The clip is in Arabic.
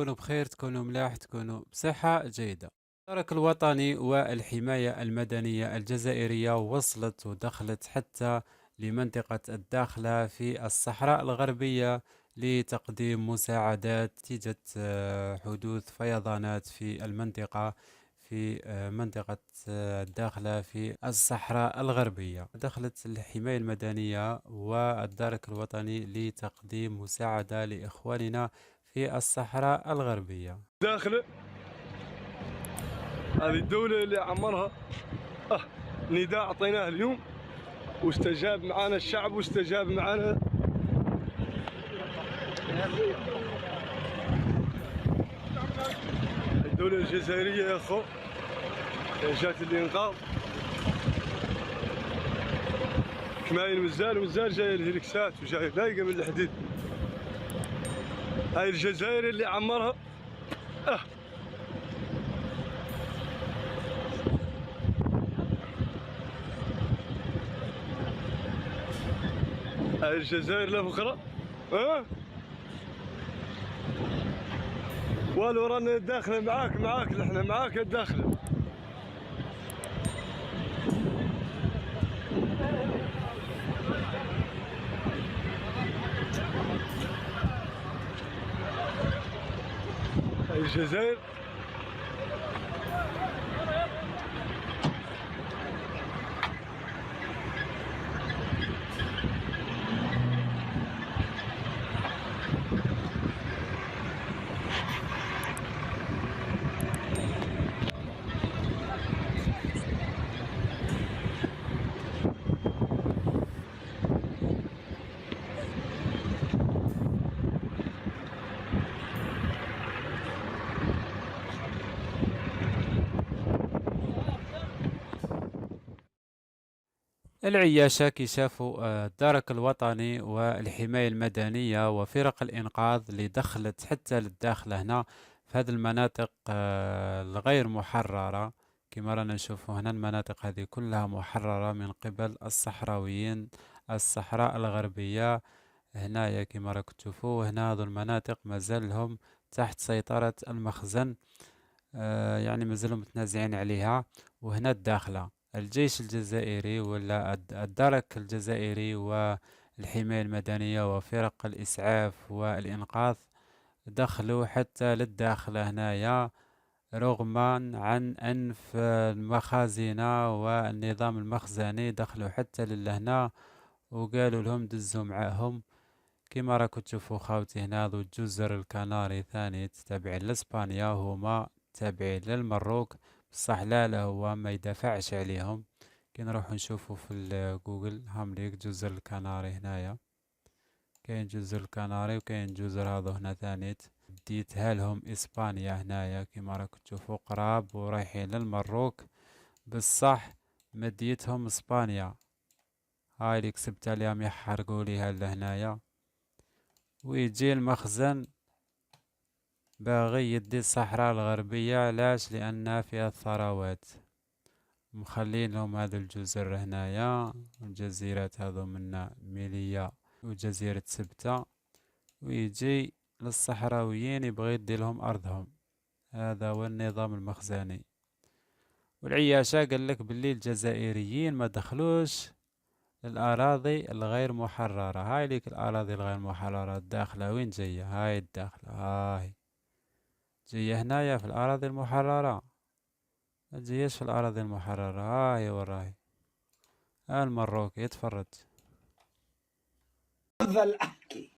تكونوا بخير، تكونوا ملاح، تكونوا بصحة جيدة. الترك الوطني والحماية المدنية الجزائرية وصلت ودخلت حتى لمنطقة الداخلة في الصحراء الغربية لتقديم مساعدات نتيجة حدوث فيضانات في المنطقة، في منطقة الداخلة في الصحراء الغربية. دخلت الحماية المدنية والدرك الوطني لتقديم مساعدة لإخواننا في الصحراء الغربية. داخله هذه الدولة اللي عمرها نداء أعطيناه اليوم، واستجاب معنا الشعب واستجاب معنا الدولة الجزائرية يا أخو. جات الإنقاذ كماين مازال جاية الهليكسات وجاية لايقة من الحديد. هاي الجزائر اللي عمرها هاي الجزائر الأخرى والو رانا داخله معاك احنا معاك الداخله. هاي الجزائر العياشة كي شافوا الدرك الوطني والحماية المدنية وفرق الإنقاذ اللي دخلت حتى للداخل هنا في هذه المناطق الغير محررة. كما رانا نشوفوا هنا المناطق هذه كلها محررة من قبل الصحراويين. الصحراء الغربية هنايا كما راكم تشوفوا، هنا هذو المناطق مازالهم تحت سيطرة المخزن، يعني مازالهم متنازعين عليها. وهنا الداخلة الجيش الجزائري ولا الدرك الجزائري والحماية المدنية وفرق الإسعاف والإنقاذ دخلوا حتى للداخل هنايا، رغما عن أنف المخازن والنظام المخزني. دخلوا حتى لهنا وقالوا لهم دزوا معاهم. كما راكم تشوفوا خاوتي هنا ذو الجزر الكناري ثاني تابعين لإسبانيا، هما تابعين للمروك، بصح لا هو ما يدافعش عليهم. كي نروح نشوفوا في جوجل هامليك جزر الكناري هنايا، كاين جزر الكناري وكاين جزر هذا هنا ثاني ديتها لهم إسبانيا هنايا. كما راكم تشوفوا قراب ورايحين للمروك، بصح مديتهم إسبانيا. هاي اللي كسبت عليهم يحرقوا ليها لهنايا، ويجي المخزن باغي يدي الصحراء الغربية. علاش؟ لأن فيها الثروات. مخلين لهم هذا الجزر هنايا، الجزيرات هذو منا ميليا وجزيرة سبتة، ويجي للصحراويين يبغي يدي لهم أرضهم. هذا هو النظام المخزني. والعياشة قال لك باللي الجزائريين ما دخلوش الأراضي الغير محررة. هاي ليك الأراضي الغير محررة الداخلة وين جاية؟ هاي الداخلة هاي جاية هنايا في الأراضي المحررة، ما تجيش في الأراضي المحررة. هاي وراهي المروكي يتفرج. أفضل أحكي